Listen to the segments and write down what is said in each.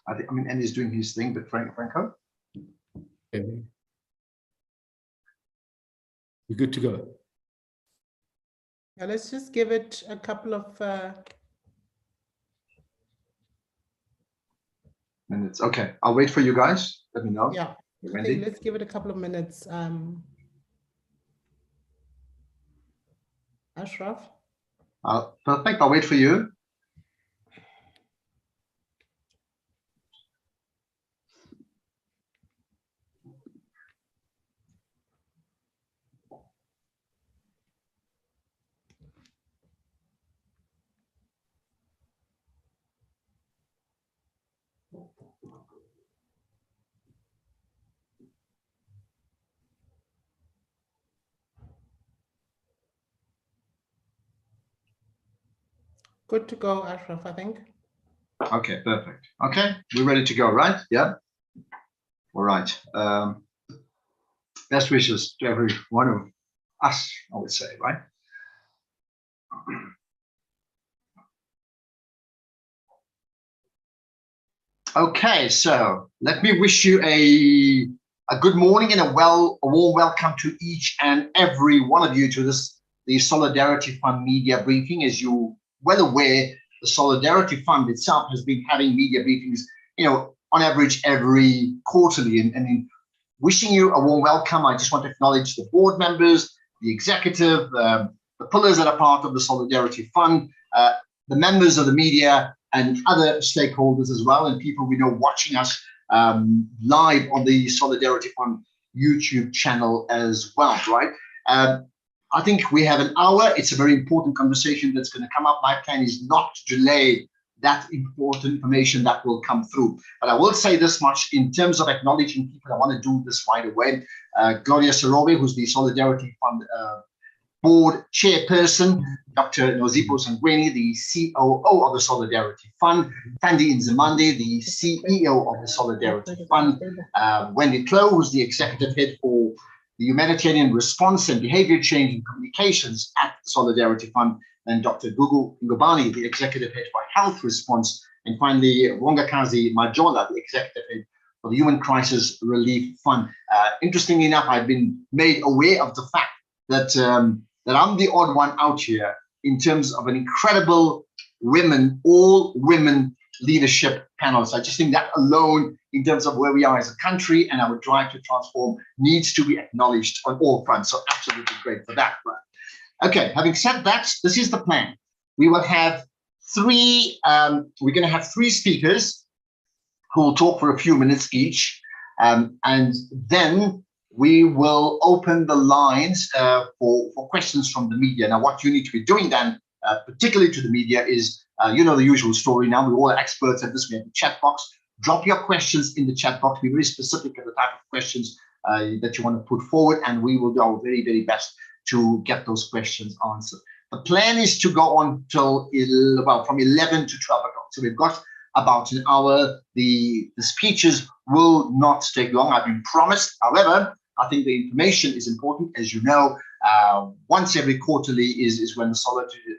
I mean, Andy's doing his thing, but Franco? Okay. We're good to go. Yeah, let's just give it a couple of minutes. Okay, I'll wait for you guys. Let me know. Yeah, I think let's give it a couple of minutes. Ashraf? Perfect, I'll wait for you. Good to go, Ashraf, I think. Okay, perfect. Okay, we're ready to go, right? Yeah. All right. Best wishes to every one of us, I would say, right? Okay, so let me wish you a good morning and a warm welcome to each and every one of you to the Solidarity Fund media briefing. As you're well aware, the Solidarity Fund itself has been having media briefings, on average every quarterly. And in wishing you a warm welcome, I just want to acknowledge the board members, the executive, the pillars that are part of the Solidarity Fund, the members of the media, and other stakeholders as well, and people we know watching us live on the Solidarity Fund YouTube channel as well, right? I think we have an hour. It's a very important conversation that's going to come up. My plan is not to delay that important information that will come through. But I will say this much in terms of acknowledging people. I want to do this right away. Gloria Serove, who's the Solidarity Fund board chairperson, Dr. Nozipho Sangweni, the COO of the Solidarity Fund, Thandi Nzimande, the CEO of the Solidarity Fund, Wendy Clow, who's the executive head for the Humanitarian Response and Behavior Change and Communications at the Solidarity Fund, and Dr. Gugu Ngubani, the executive head for Health Response, and finally, Wongakazi Majola, the executive head for the Human Crisis Relief Fund. Interestingly enough, I've been made aware of the fact that that I'm the odd one out here in terms of an incredible all-women leadership panel. So I just think that alone, in terms of where we are as a country and our drive to transform, needs to be acknowledged on all fronts. So absolutely great for that. Right? Okay, having said that, this is the plan. We will have three speakers who will talk for a few minutes each, and then we will open the lines for questions from the media. Now, what you need to be doing then, particularly to the media, is, the usual story now. We're all experts at this. We have the chat box. Drop your questions in the chat box. Be very specific at the type of questions that you want to put forward, and we will do our very, very best to get those questions answered. The plan is to go on till, from 11 to 12 o'clock. So we've got about an hour. The speeches will not take long. I've been promised. However, I think the information is important. As you know, once every quarterly is when the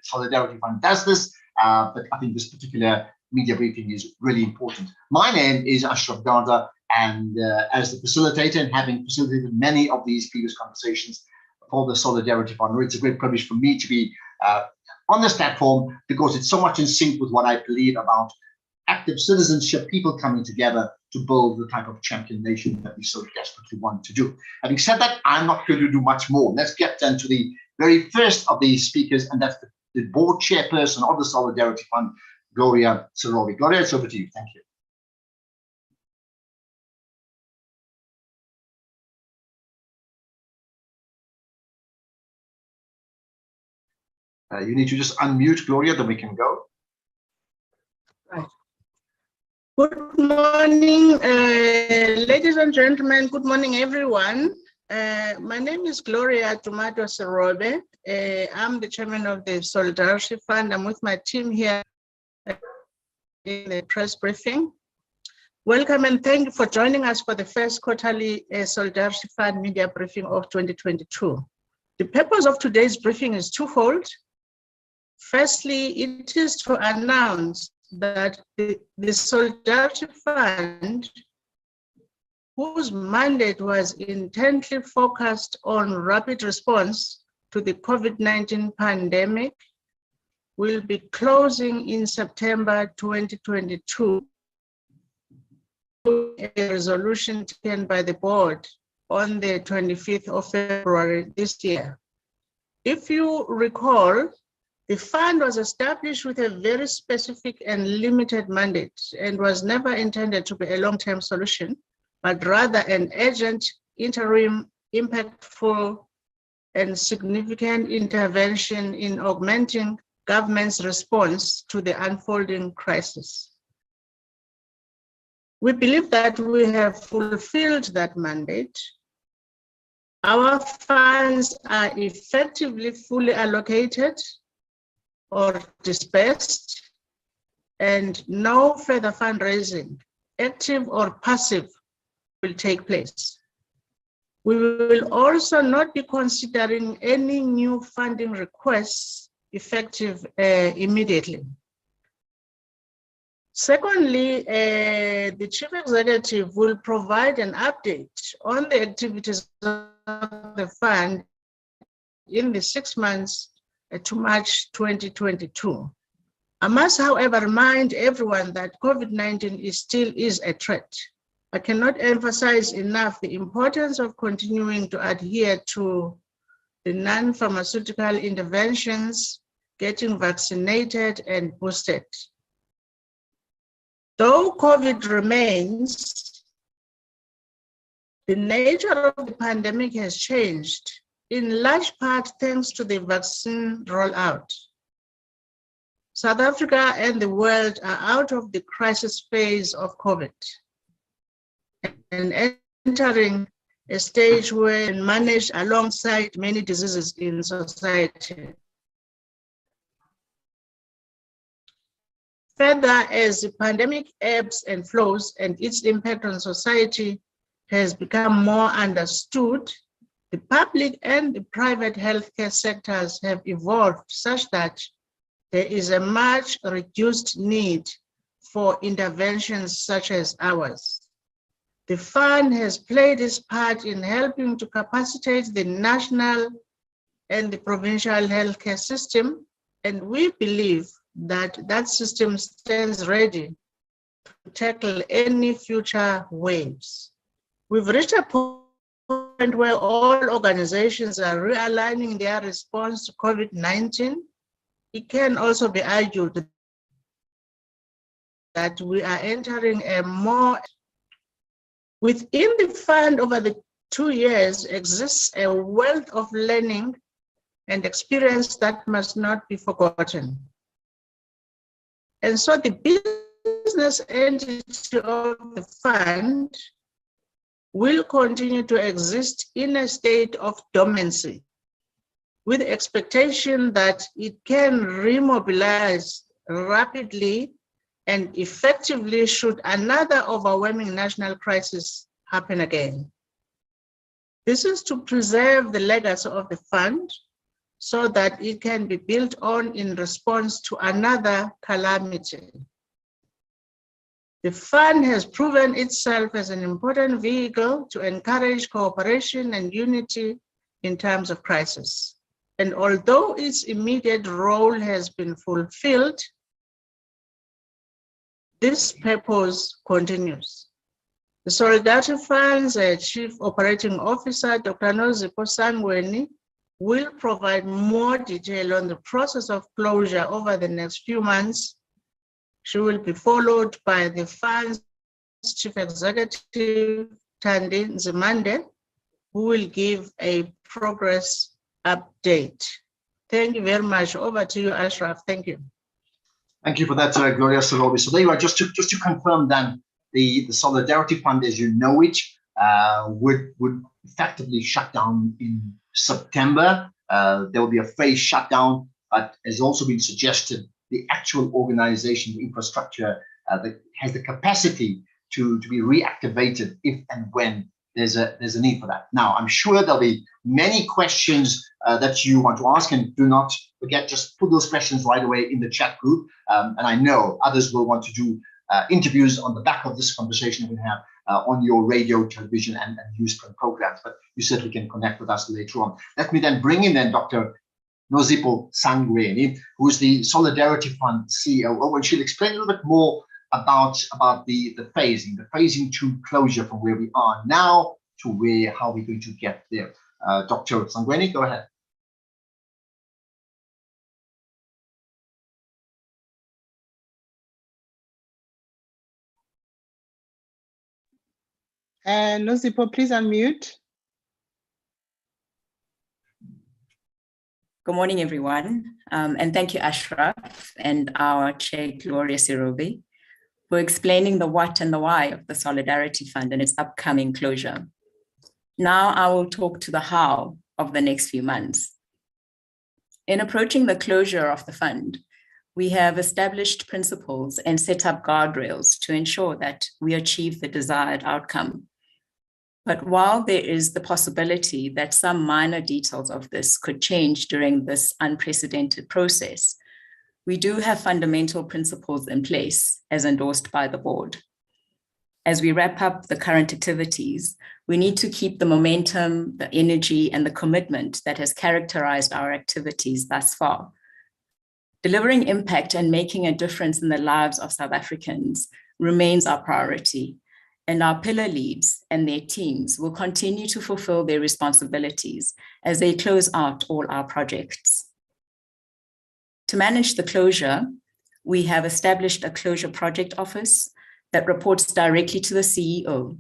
Solidarity Fund does this. But I think this particular media briefing is really important. My name is Ashraf Garda, and as the facilitator and having facilitated many of these previous conversations for the Solidarity Fund, it's a great privilege for me to be on this platform, because it's so much in sync with what I believe about active citizenship, people coming together to build the type of champion nation that we so desperately want to do. Having said that, I'm not going to do much more. Let's get then to the very first of these speakers, and that's the board chairperson of the Solidarity Fund, Gloria Serove. Gloria, it's over to you. Thank you. You need to just unmute, Gloria, then we can go. Right. Good morning, ladies and gentlemen. Good morning, everyone. My name is Gloria Tomato Serove. I'm the chairman of the Solidarity Fund. I'm with my team here in the press briefing. Welcome and thank you for joining us for the first quarterly Solidarity Fund media briefing of 2022. The purpose of today's briefing is twofold. Firstly, it is to announce that the Solidarity Fund, whose mandate was intently focused on rapid response to the COVID-19 pandemic, will be closing in September 2022. A resolution taken by the board on the 25th of February this year. If you recall, the fund was established with a very specific and limited mandate and was never intended to be a long-term solution, but rather an urgent, interim, impactful, and significant intervention in augmenting government's response to the unfolding crisis. We believe that we have fulfilled that mandate. Our funds are effectively fully allocated or dispersed, and no further fundraising, active or passive, will take place. We will also not be considering any new funding requests effective immediately. Secondly, the Chief Executive will provide an update on the activities of the fund in the 6 months to March 2022. I must, however, remind everyone that COVID-19 still is a threat. I cannot emphasize enough the importance of continuing to adhere to the non-pharmaceutical interventions, getting vaccinated and boosted. Though COVID remains, the nature of the pandemic has changed, in large part thanks to the vaccine rollout. South Africa and the world are out of the crisis phase of COVID and entering a stage where it's managed alongside many diseases in society. Further, as the pandemic ebbs and flows and its impact on society has become more understood, the public and the private healthcare sectors have evolved such that there is a much reduced need for interventions such as ours. The fund has played its part in helping to capacitate the national and the provincial healthcare system, and we believe that that system stands ready to tackle any future waves. We've reached a point where all organizations are realigning their response to COVID-19. It can also be argued that we are entering a more... Within the fund over the 2 years exists a wealth of learning and experience that must not be forgotten. And so the business entity of the fund will continue to exist in a state of dormancy, with the expectation that it can remobilize rapidly and effectively should another overwhelming national crisis happen again. This is to preserve the legacy of the fund so that it can be built on in response to another calamity. The fund has proven itself as an important vehicle to encourage cooperation and unity in times of crisis. And although its immediate role has been fulfilled, this purpose continues. The Solidarity Fund's Chief Operating Officer, Dr. Nozipho Sangweni, will provide more detail on the process of closure over the next few months. She will be followed by the fund's Chief Executive, Thandi Nzimande, who will give a progress update. Thank you very much. Over to you, Ashraf. Thank you. Thank you for that, Gloria Serobi. So there you are. Just to confirm then, the Solidarity Fund, as you know it, would effectively shut down in September. There will be a phased shutdown, but has also been suggested the actual organization, the infrastructure that has the capacity to be reactivated if and when there's a need for that. Now, I'm sure there'll be many questions that you want to ask, and do not forget, just put those questions right away in the chat group. And I know others will want to do interviews on the back of this conversation we have on your radio, television, and newsprint programs, but you certainly can connect with us later on. Let me then bring in then Dr. Nozipho Sangweni, who is the Solidarity Fund COO, and she'll explain a little bit more about the phasing to closure from where we are now to how we're going to get there. Dr. Sangweni, go ahead. Nozipho, please unmute. Good morning, everyone. And thank you, Ashraf, and our chair, Gloria Sirobe, for explaining the what and the why of the Solidarity Fund and its upcoming closure. Now I will talk to the how of the next few months. In approaching the closure of the fund, we have established principles and set up guardrails to ensure that we achieve the desired outcome. But while there is the possibility that some minor details of this could change during this unprecedented process, we do have fundamental principles in place as endorsed by the board. As we wrap up the current activities, we need to keep the momentum, the energy, and the commitment that has characterized our activities thus far. Delivering impact and making a difference in the lives of South Africans remains our priority, and our pillar leads and their teams will continue to fulfill their responsibilities as they close out all our projects. To manage the closure, we have established a closure project office that reports directly to the CEO.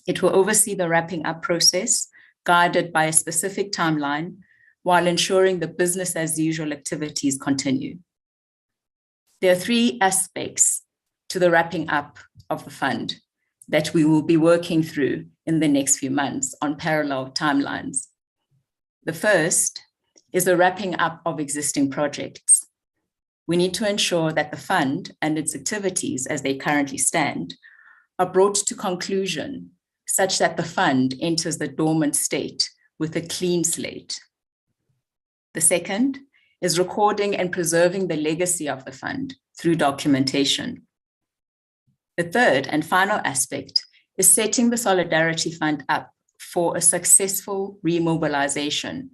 It will oversee the wrapping up process, guided by a specific timeline, while ensuring the business as usual activities continue. There are 3 aspects to the wrapping up of the fund that we will be working through in the next few months on parallel timelines. The first is the wrapping up of existing projects. We need to ensure that the fund and its activities as they currently stand are brought to conclusion such that the fund enters the dormant state with a clean slate. The second is recording and preserving the legacy of the fund through documentation. The third and final aspect is setting the Solidarity Fund up for a successful remobilization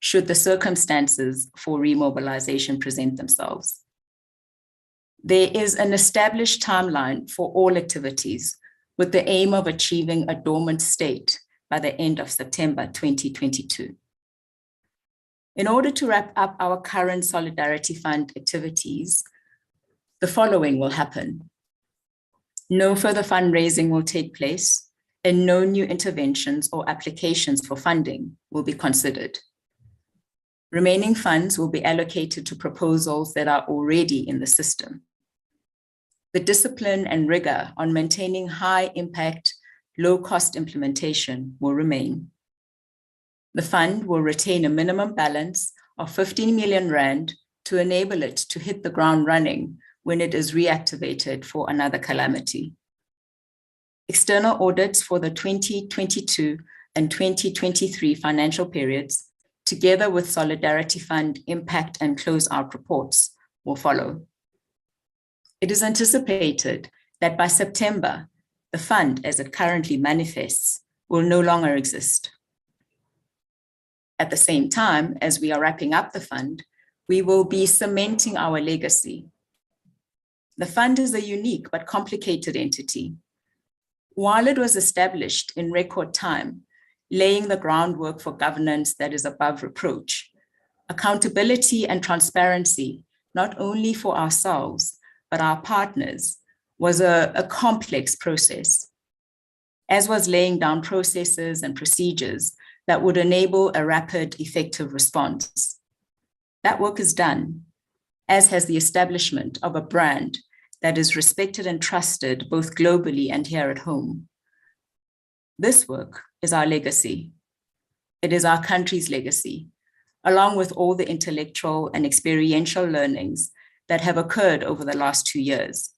should the circumstances for remobilization present themselves. There is an established timeline for all activities with the aim of achieving a dormant state by the end of September 2022. In order to wrap up our current Solidarity Fund activities, the following will happen. No further fundraising will take place, and no new interventions or applications for funding will be considered. Remaining funds will be allocated to proposals that are already in the system. The discipline and rigor on maintaining high impact, low cost implementation will remain. The fund will retain a minimum balance of 15 million rand to enable it to hit the ground running when it is reactivated for another calamity. External audits for the 2022 and 2023 financial periods, together with Solidarity Fund impact and closeout reports, will follow. It is anticipated that by September, the fund as it currently manifests will no longer exist. At the same time, as we are wrapping up the fund, we will be cementing our legacy. The fund is a unique but complicated entity. While it was established in record time, laying the groundwork for governance that is above reproach, accountability and transparency, not only for ourselves, but our partners, was a complex process, as was laying down processes and procedures that would enable a rapid, effective response. That work is done, as has the establishment of a brand that is respected and trusted both globally and here at home. This work is our legacy. It is our country's legacy, along with all the intellectual and experiential learnings that have occurred over the last 2 years.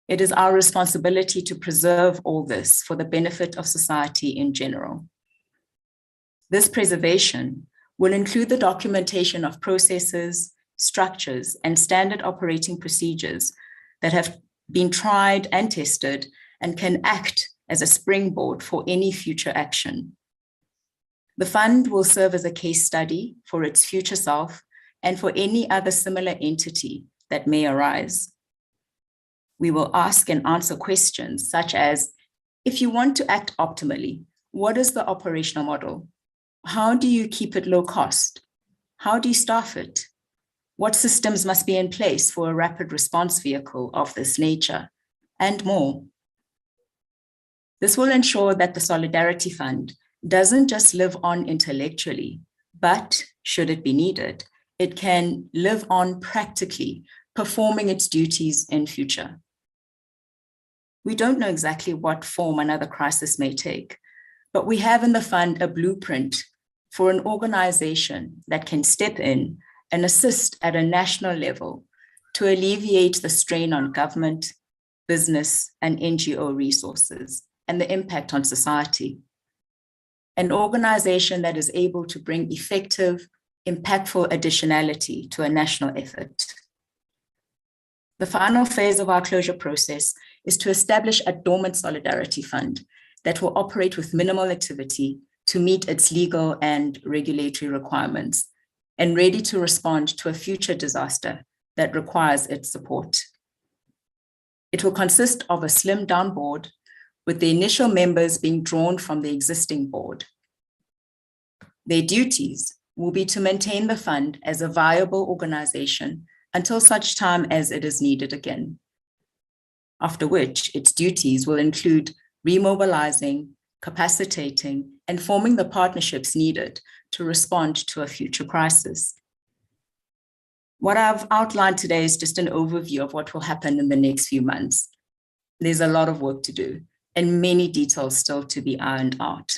It is our responsibility to preserve all this for the benefit of society in general. This preservation will include the documentation of processes, structures, and standard operating procedures that have been tried and tested and can act as a springboard for any future action. The fund will serve as a case study for its future self and for any other similar entity that may arise. We will ask and answer questions such as, if you want to act optimally, what is the operational model? How do you keep it low cost? How do you staff it? What systems must be in place for a rapid response vehicle of this nature? And more. This will ensure that the Solidarity Fund doesn't just live on intellectually, but should it be needed, it can live on practically, performing its duties in future. We don't know exactly what form another crisis may take, but we have in the fund a blueprint for an organization that can step in and assist at a national level to alleviate the strain on government, business, and NGO resources and the impact on society. An organization that is able to bring effective, impactful additionality to a national effort. The final phase of our closure process is to establish a dormant Solidarity Fund that will operate with minimal activity to meet its legal and regulatory requirements and ready to respond to a future disaster that requires its support. It will consist of a slimmed down board with the initial members being drawn from the existing board. Their duties will be to maintain the fund as a viable organization until such time as it is needed again. After which, its duties will include remobilizing, capacitating, and forming the partnerships needed to respond to a future crisis. What I've outlined today is just an overview of what will happen in the next few months. There's a lot of work to do and many details still to be ironed out.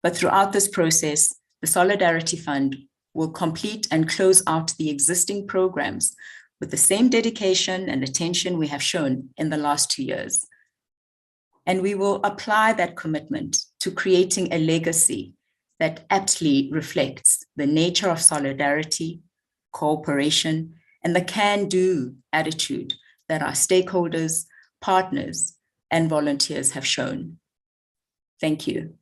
But throughout this process, the Solidarity Fund will complete and close out the existing programs with the same dedication and attention we have shown in the last 2 years. And we will apply that commitment to creating a legacy that aptly reflects the nature of solidarity, cooperation, and the can-do attitude that our stakeholders, partners, and volunteers have shown. Thank you.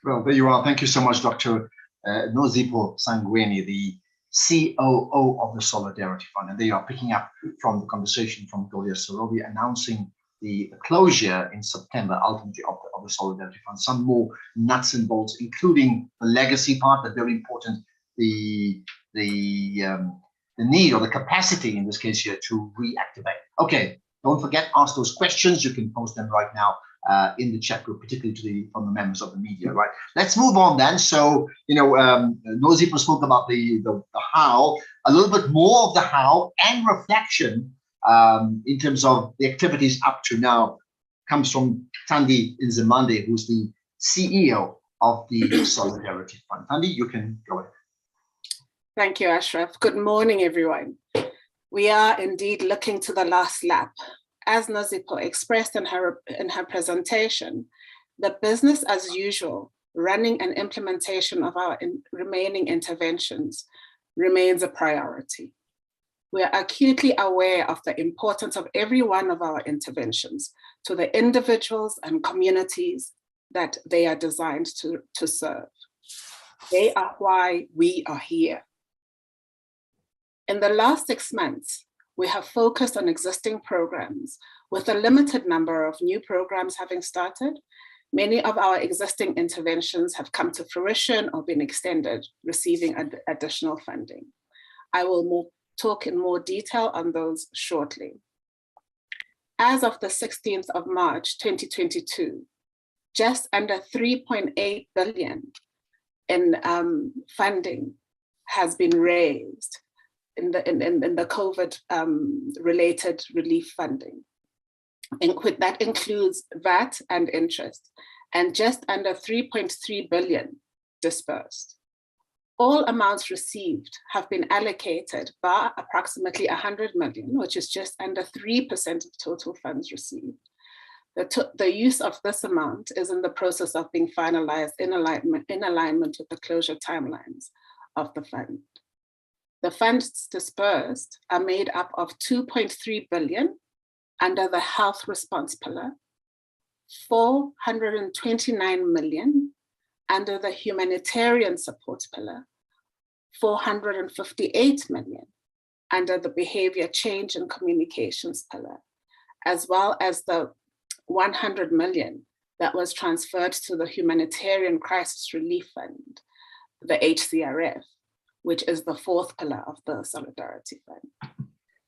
Well, there you are. Thank you so much, Dr. Nozipho Sangweni, the COO of the Solidarity Fund. And they are picking up from the conversation from Gloria Serobi announcing the closure in September, ultimately, of the Solidarity Fund. Some more nuts and bolts, including the legacy part, but very important, the need or the capacity in this case here to reactivate. Okay, don't forget, ask those questions. You can post them right now in the chat group, particularly from the members of the media, right? Let's move on then. So, Nozipho spoke about the how, a little bit more of the how and reflection in terms of the activities up to now comes from Thandi Nzimande, who's the CEO of the Solidarity Fund. Thandi, you can go ahead. Thank you, Ashraf. Good morning, everyone. We are indeed looking to the last lap. As Nozipho expressed in her presentation, the business as usual running and implementation of our remaining interventions remains a priority. We are acutely aware of the importance of every one of our interventions to the individuals and communities that they are designed to serve. They are why we are here. In the last 6 months, we have focused on existing programs with a limited number of new programs having started. Many of our existing interventions have come to fruition or been extended, receiving additional funding. I will talk in more detail on those shortly. As of the 16th of March, 2022, just under 3.8 billion in funding has been raised in the COVID related relief funding. That includes VAT and interest, and just under 3.3 billion dispersed. All amounts received have been allocated by approximately 100 million, which is just under 3% of total funds received. The use of this amount is in the process of being finalized in alignment with the closure timelines of the fund. The funds disbursed are made up of 2.3 billion under the health response pillar, 429 million under the humanitarian support pillar, 458 million under the behavior change and communications pillar, as well as the 100 million that was transferred to the Humanitarian Crisis Relief Fund, the HCRF, which is the fourth pillar of the Solidarity Fund.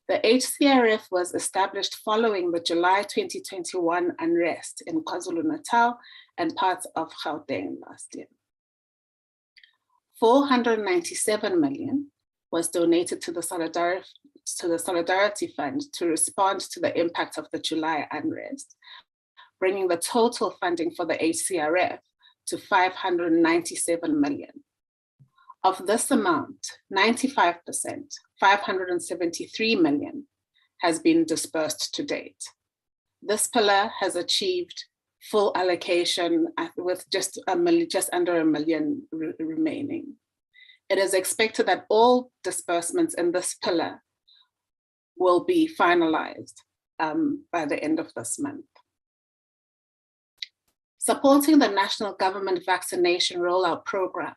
The HCRF was established following the July 2021 unrest in KwaZulu-Natal and parts of Gauteng last year. 497 million was donated to the Solidarity Fund to respond to the impact of the July unrest, bringing the total funding for the HCRF to 597 million. Of this amount, 95%, 573 million, has been disbursed to date. This pillar has achieved full allocation with just under a million remaining. It is expected that all disbursements in this pillar will be finalized by the end of this month. Supporting the national government vaccination rollout program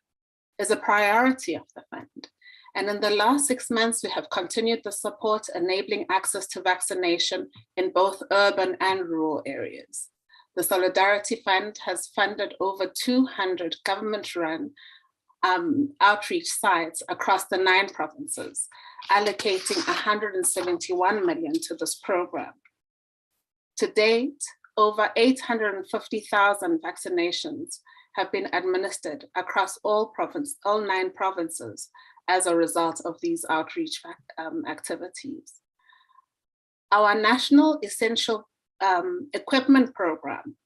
is a priority of the fund. And in the last 6 months, we have continued the support enabling access to vaccination in both urban and rural areas. The Solidarity Fund has funded over 200 government-run outreach sites across the 9 provinces, allocating 171 million to this program. To date, over 850,000 vaccinations have been administered across all 9 provinces as a result of these outreach activities. Our National Essential Equipment Program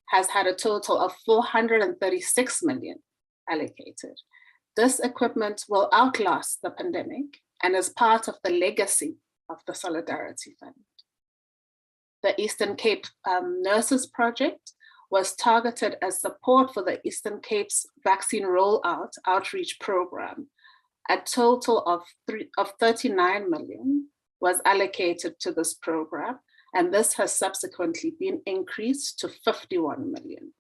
has had a total of 436 million allocated. This equipment will outlast the pandemic and is part of the legacy of the Solidarity Fund. The Eastern Cape Nurses Project was targeted as support for the Eastern Cape's vaccine rollout outreach program. A total of 39 million was allocated to this program, and this has subsequently been increased to 51 million.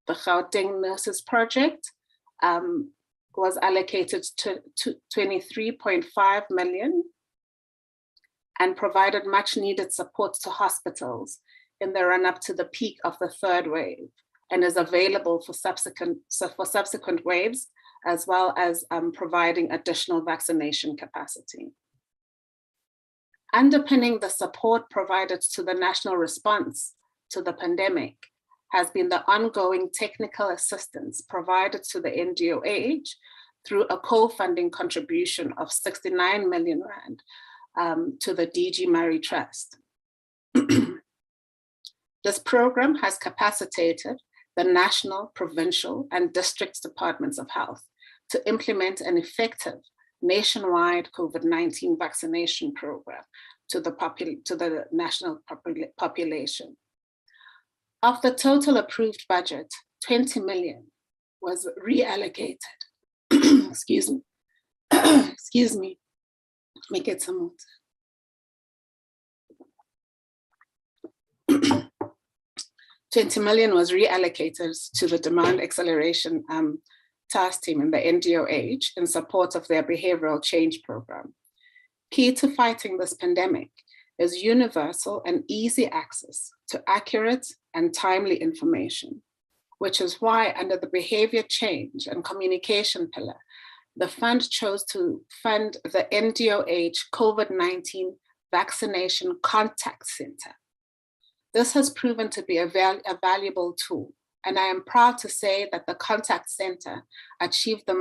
The Gauteng Nurses Project was allocated to 23.5 million and provided much needed support to hospitals in the run-up to the peak of the 3rd wave, and is available for subsequent waves, as well as providing additional vaccination capacity. Underpinning the support provided to the national response to the pandemic has been the ongoing technical assistance provided to the NDOH through a co-funding contribution of 69 million rand to the DG Murray Trust. This program has capacitated the national, provincial, and district departments of health to implement an effective nationwide COVID-19 vaccination program to the national population. Of the total approved budget, 20 million was reallocated. Excuse me. Excuse me. Let me get some water. 20 million was reallocated to the demand acceleration task team in the NDOH in support of their behavioral change program. Key to fighting this pandemic is universal and easy access to accurate and timely information, which is why under the behavior change and communication pillar, the fund chose to fund the NDOH COVID-19 vaccination contact center. This has proven to be a valuable tool, and I am proud to say that the contact center achieved the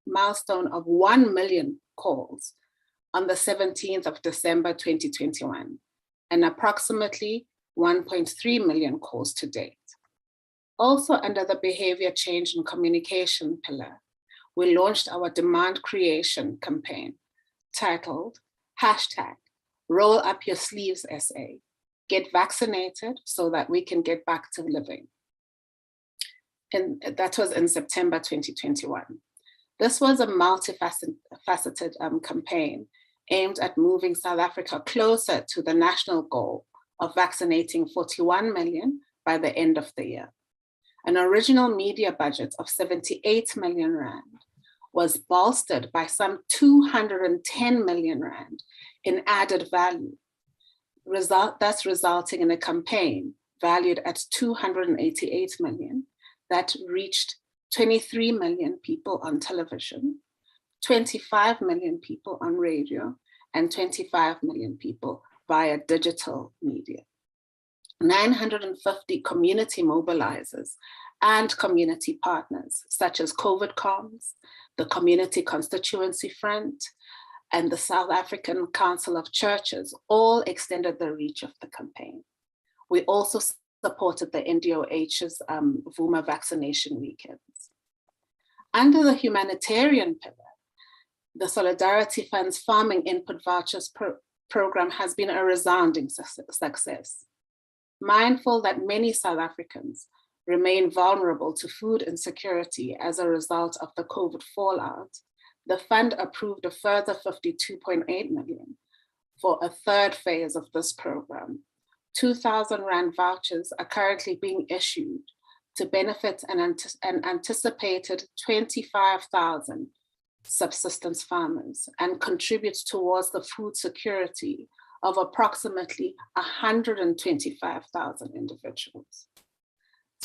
milestone of 1 million calls on the 17th of December 2021, and approximately 1.3 million calls to date. Also under the behavior change and communication pillar, we launched our demand creation campaign titled #Roll Up Your Sleeves SA, Get Vaccinated so that we can get back to living. And that was in September 2021. This was a multifaceted campaign aimed at moving South Africa closer to the national goal of vaccinating 41 million by the end of the year. An original media budget of 78 million rand was bolstered by some 210 million rand in added value, thus resulting in a campaign valued at 288 million that reached 23 million people on television, 25 million people on radio, and 25 million people via digital media. 950 community mobilizers and community partners, such as COVID Comms, the Community Constituency Front, and the South African Council of Churches, all extended the reach of the campaign. We also supported the NDOH's Vuma vaccination weekends. Under the humanitarian pillar, the Solidarity Fund's Farming Input Vouchers program has been a resounding success. Mindful that many South Africans remain vulnerable to food insecurity as a result of the COVID fallout, the fund approved a further 52.8 million for a third phase of this program. 2,000 Rand vouchers are currently being issued to benefit an anticipated 25,000 subsistence farmers and contribute towards the food security of approximately 125,000 individuals.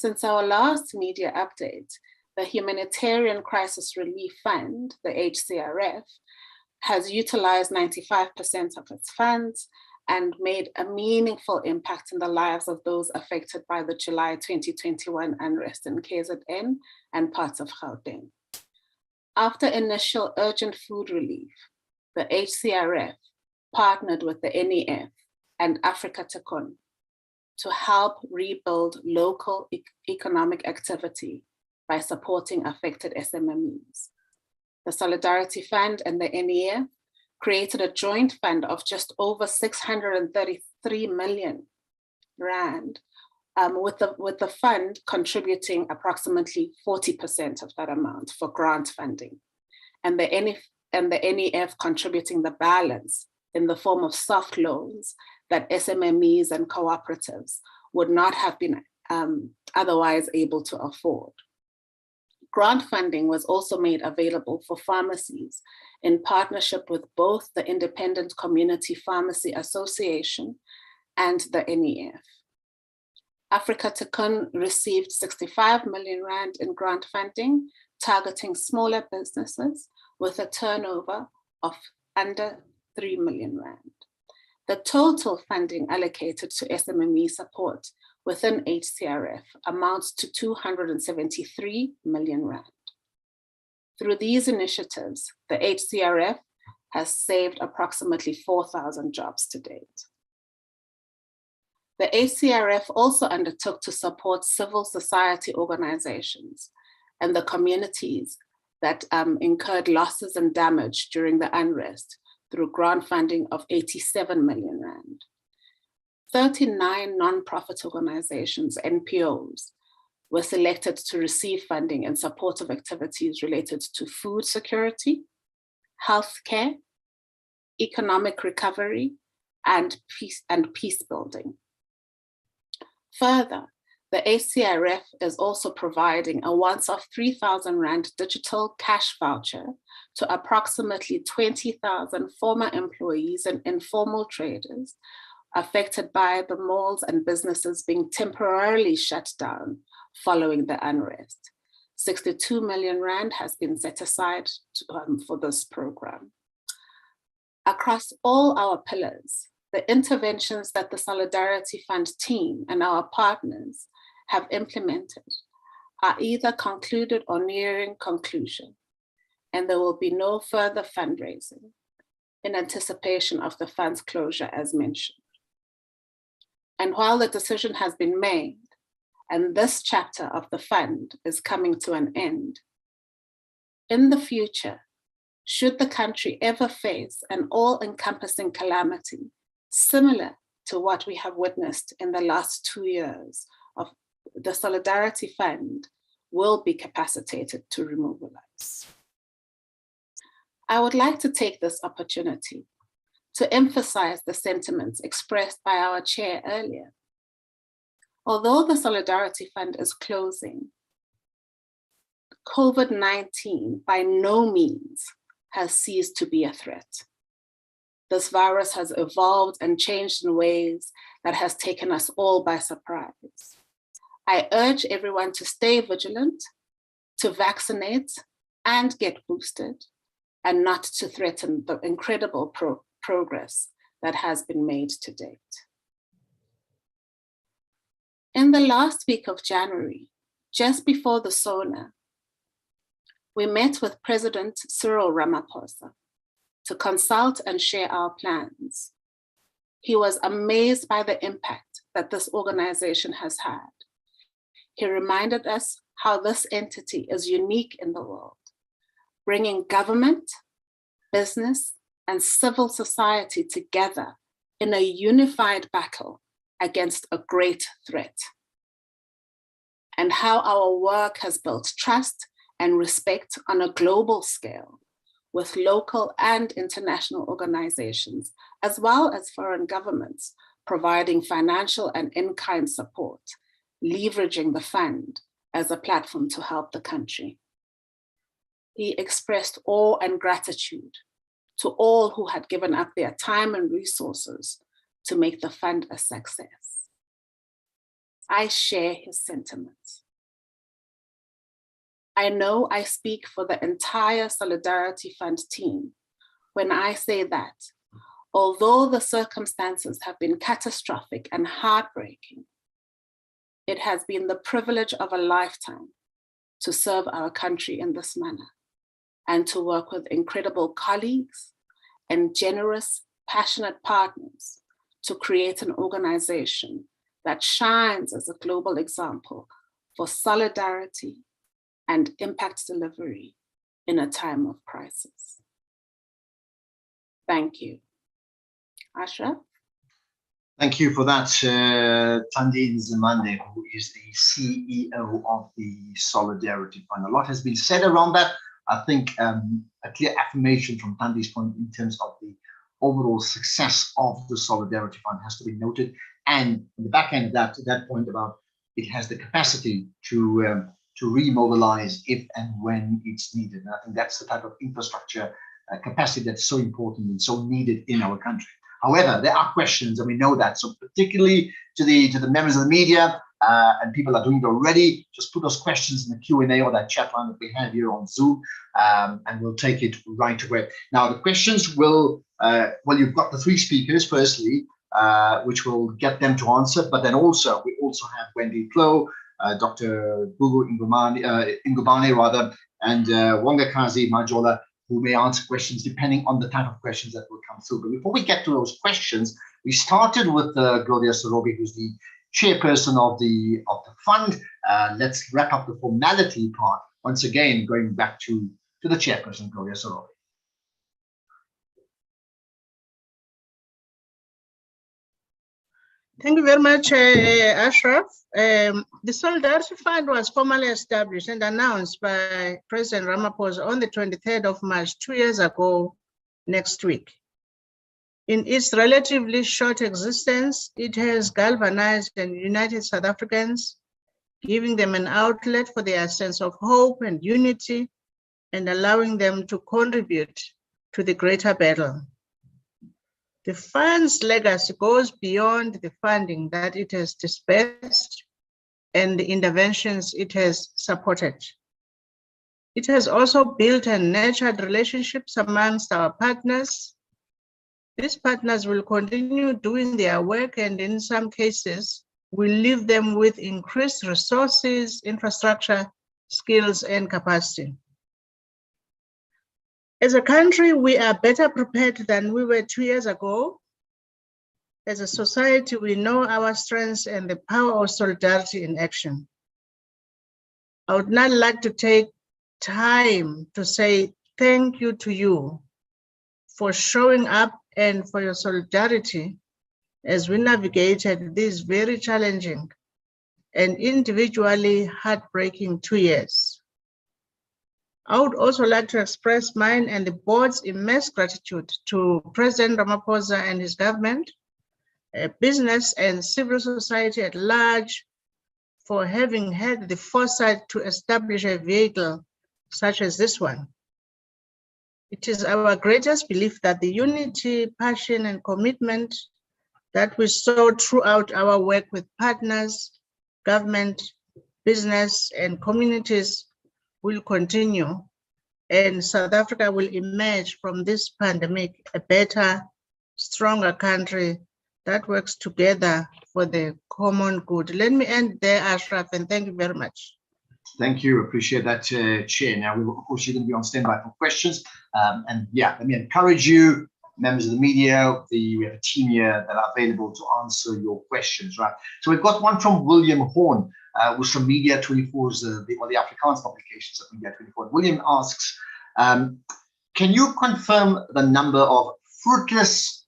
Since our last media update, the Humanitarian Crisis Relief Fund, the HCRF, has utilized 95% of its funds and made a meaningful impact in the lives of those affected by the July 2021 unrest in KZN and parts of Gauteng. After initial urgent food relief, the HCRF partnered with the NEF and Africa Tikkun to help rebuild local economic activity by supporting affected SMMEs. The Solidarity Fund and the NEF created a joint fund of just over 633 million Rand, with the fund contributing approximately 40% of that amount for grant funding, and the NEF contributing the balance in the form of soft loans that SMMEs and cooperatives would not have been otherwise able to afford. Grant funding was also made available for pharmacies in partnership with both the Independent Community Pharmacy Association and the NEF. Africa Tikkun received 65 million Rand in grant funding, targeting smaller businesses with a turnover of under 3 million Rand. The total funding allocated to SMME support within HCRF amounts to 273 million Rand. Through these initiatives, the HCRF has saved approximately 4,000 jobs to date. The HCRF also undertook to support civil society organizations and the communities that incurred losses and damage during the unrest through grant funding of 87 million Rand. 39 nonprofit organizations, NPOs, were selected to receive funding in support of activities related to food security, healthcare, economic recovery, and peace building. Further, the HCRF is also providing a once-off 3,000 Rand digital cash voucher to approximately 20,000 former employees and informal traders affected by the malls and businesses being temporarily shut down following the unrest. 62 million Rand has been set aside for this program. Across all our pillars, the interventions that the Solidarity Fund team and our partners have implemented are either concluded or nearing conclusion, and there will be no further fundraising in anticipation of the fund's closure as mentioned. And while the decision has been made, and this chapter of the fund is coming to an end, in the future, should the country ever face an all-encompassing calamity similar to what we have witnessed in the last 2 years, the Solidarity Fund will be capacitated to remobilize. I would like to take this opportunity to emphasize the sentiments expressed by our chair earlier. Although the Solidarity Fund is closing, COVID-19 by no means has ceased to be a threat. This virus has evolved and changed in ways that has taken us all by surprise. I urge everyone to stay vigilant, to vaccinate and get boosted, and not to threaten the incredible progress that has been made to date. In the last week of January, just before the SONA, we met with President Cyril Ramaphosa to consult and share our plans. He was amazed by the impact that this organization has had. He reminded us how this entity is unique in the world, bringing government, business, and civil society together in a unified battle against a great threat, and how our work has built trust and respect on a global scale with local and international organizations, as well as foreign governments, providing financial and in-kind support, leveraging the fund as a platform to help the country. He expressed awe and gratitude to all who had given up their time and resources to make the fund a success. I share his sentiments. I know I speak for the entire Solidarity Fund team when I say that, although the circumstances have been catastrophic and heartbreaking, it has been the privilege of a lifetime to serve our country in this manner and to work with incredible colleagues and generous, passionate partners to create an organization that shines as a global example for solidarity and impact delivery in a time of crisis. Thank you. Ashraf? Thank you for that, Tandine Zimande, who is the CEO of the Solidarity Fund. A lot has been said around that. I think a clear affirmation from Tandi's point in terms of the overall success of the Solidarity Fund has to be noted. And on the back end of that point about it has the capacity to remobilize if and when it's needed. And I think that's the type of infrastructure capacity that's so important and so needed in our country. However, there are questions, and we know that. So particularly to the members of the media, and people are doing it already, just put those questions in the Q&A or that chat line that we have here on Zoom, and we'll take it right away. Now, the questions will, well, you've got the three speakers, firstly, which will get them to answer, but then also, we also have Wendy Klo, Dr. Gugu Ngubane, rather, and Wongakazi Majola, who may answer questions depending on the type of questions that will come through. But before we get to those questions, we started with Gloria Sorobi, who's the chairperson of the fund. Let's wrap up the formality part. Once again, going back to the chairperson, Gloria Sorobi. Thank you very much, Ashraf. The Solidarity Fund was formally established and announced by President Ramaphosa on the 23rd of March, 2 years ago, next week. In its relatively short existence, it has galvanized and united South Africans, giving them an outlet for their sense of hope and unity, and allowing them to contribute to the greater battle. The fund's legacy goes beyond the funding that it has dispersed and the interventions it has supported. It has also built and nurtured relationships amongst our partners. These partners will continue doing their work, and in some cases, will leave them with increased resources, infrastructure, skills, and capacity. As a country, we are better prepared than we were 2 years ago. As a society, we know our strengths and the power of solidarity in action. I would now like to take time to say thank you to you for showing up and for your solidarity as we navigated these very challenging and individually heartbreaking 2 years. I would also like to express mine and the board's immense gratitude to President Ramaphosa and his government, business and civil society at large, for having had the foresight to establish a vehicle such as this one. It is our greatest belief that the unity, passion, and commitment that we saw throughout our work with partners, government, business, and communities will continue, and South Africa will emerge from this pandemic a better, stronger country that works together for the common good. Let me end there, Ashraf, and thank you very much. Thank you. Appreciate that, Chair. Now, we will, of course, you're going to be on standby for questions. And yeah, let me encourage you, members of the media, we have a team here that are available to answer your questions, right? So we've got one from William Horn, who's from Media 24's, the Afrikaans publications of Media 24. William asks, can you confirm the number of fruitless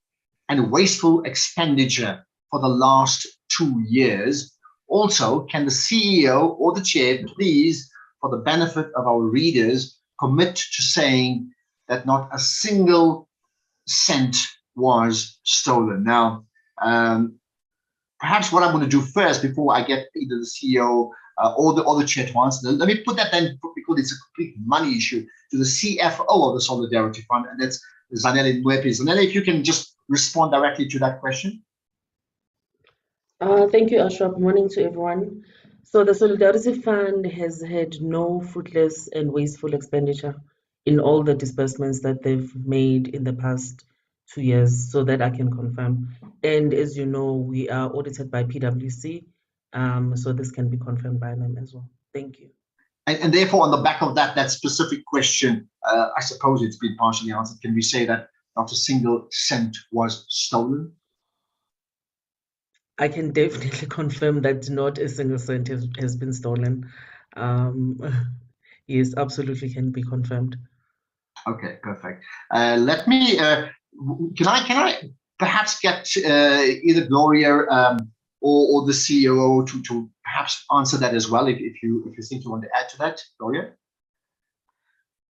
and wasteful expenditure for the last 2 years? Also, can the CEO or the chair please, for the benefit of our readers, commit to saying that not a single cent was stolen? Now, perhaps what I'm going to do first, before I get either the CEO or the chair to answer, let me put that then, because it's a complete money issue, to the CFO of the Solidarity Fund, and that's Zanele Mwepe. Zanele, if you can just respond directly to that question. Thank you, Ashraf. Morning to everyone. So the Solidarity Fund has had no fruitless and wasteful expenditure in all the disbursements that they've made in the past 2 years, so that I can confirm. And as you know, we are audited by PwC, so this can be confirmed by them as well. Thank you. And therefore, on the back of that specific question, I suppose it's been partially answered. Can we say that not a single cent was stolen? I can definitely confirm that not a single cent has been stolen. Yes, absolutely can be confirmed. Okay, perfect. Let me, can I perhaps get either Gloria or the CEO to perhaps answer that as well, if you think you want to add to that, Gloria?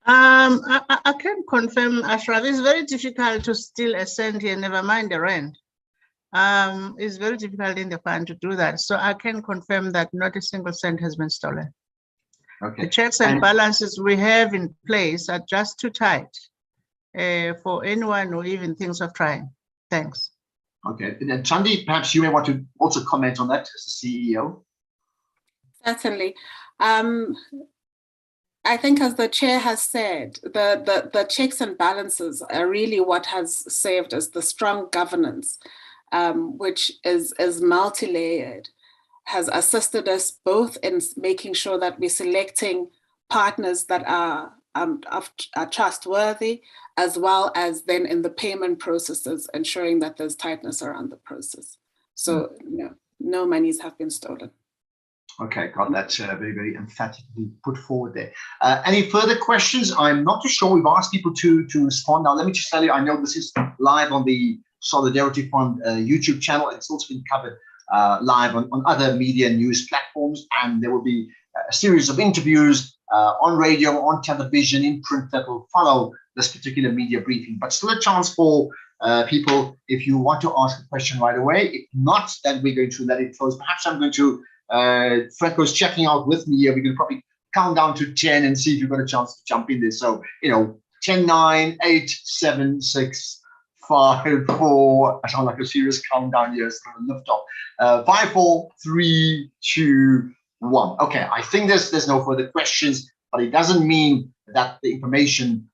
I can confirm, Ashraf, it's very difficult to steal a cent here, never mind the rent. It's very difficult in the fund to do that. So I can confirm that not a single cent has been stolen. Okay. The checks and balances we have in place are just too tight for anyone who even thinks of trying. Thanks. Okay. And then Chandi, perhaps you may want to also comment on that as the CEO. Certainly. I think, as the chair has said, the checks and balances are really what has saved us, the strong governance, which is multi-layered, has assisted us both in making sure that we're selecting partners that are trustworthy, as well as then in the payment processes, ensuring that there's tightness around the process. So no monies have been stolen. Okay, got that very, very emphatically put forward there. Any further questions? I'm not too sure. We've asked people to respond. Now, let me just tell you, I know this is live on the Solidarity Fund YouTube channel. It's also been covered live on other media news platforms, and there will be a series of interviews on radio, on television, in print that will follow this particular media briefing. But still a chance for people, if you want to ask a question right away. If not, then we're going to let it close. Perhaps I'm going to, Franco's checking out with me here. We're going to probably count down to 10 and see if you've got a chance to jump in there. So, 10, 9, 8, 7, 6, 5, 4. I sound like a serious countdown here. It's going to lift off. 5, 4, 3, 2, 1. Okay, I think there's no further questions, but it doesn't mean that the information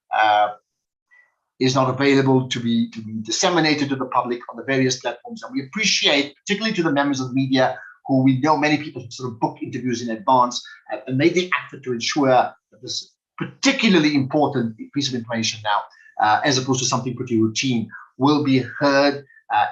is not available to be disseminated to the public on the various platforms. And we appreciate, particularly to the members of the media, who we know many people sort of book interviews in advance and made the effort to ensure that this particularly important piece of information now, as opposed to something pretty routine, will be heard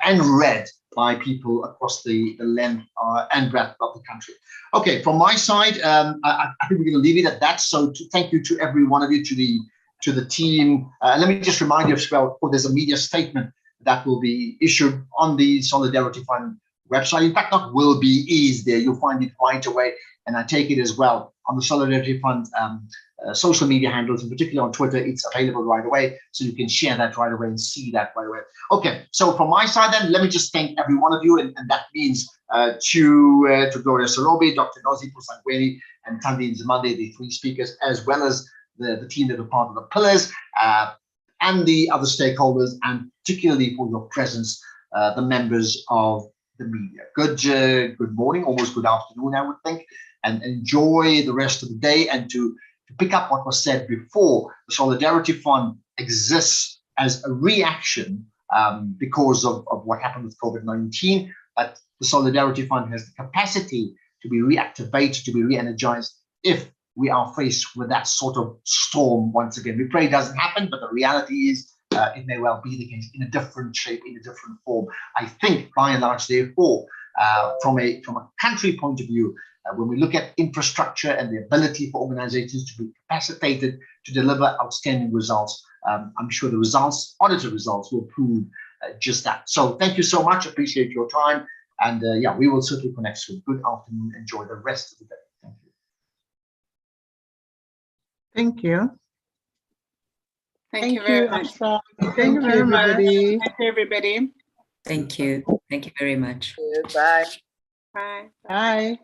and read by people across the length and breadth of the country. Okay, from my side, I think we're going to leave it at that. So thank you to every one of you, to the team. Let me just remind you as well, there's a media statement that will be issued on the Solidarity Fund website. In fact, not will be, is there. You'll find it right away. And I take it as well on the Solidarity Fund social media handles, in particular on Twitter. It's available right away, so you can share that right away and see that right away. Okay, so from my side then, let me just thank every one of you, and that means to Gloria Sarobi, Dr. Nozipo Sangweni, and Tandi Nzimande, the three speakers, as well as the team that are part of the pillars, and the other stakeholders, and particularly for your presence, the members of the media. Good morning, almost good afternoon, I would think, and enjoy the rest of the day. And to pick up what was said before, the Solidarity Fund exists as a reaction because of what happened with COVID-19, but the Solidarity Fund has the capacity to be reactivated, to be re-energized if we are faced with that sort of storm once again. We pray it doesn't happen, but the reality is it may well be the case in a different shape, in a different form. I think, by and large, therefore, from a country point of view, when we look at infrastructure and the ability for organizations to be capacitated to deliver outstanding results, I'm sure the results, audited results, will prove just that. So thank you so much. Appreciate your time. And yeah, we will certainly connect soon. Good afternoon. Enjoy the rest of the day. Thank you. Thank you very much. Ashraf. Thank you very much. everybody. Thank you, everybody. Thank you. Thank you very much. Bye. Bye. Bye.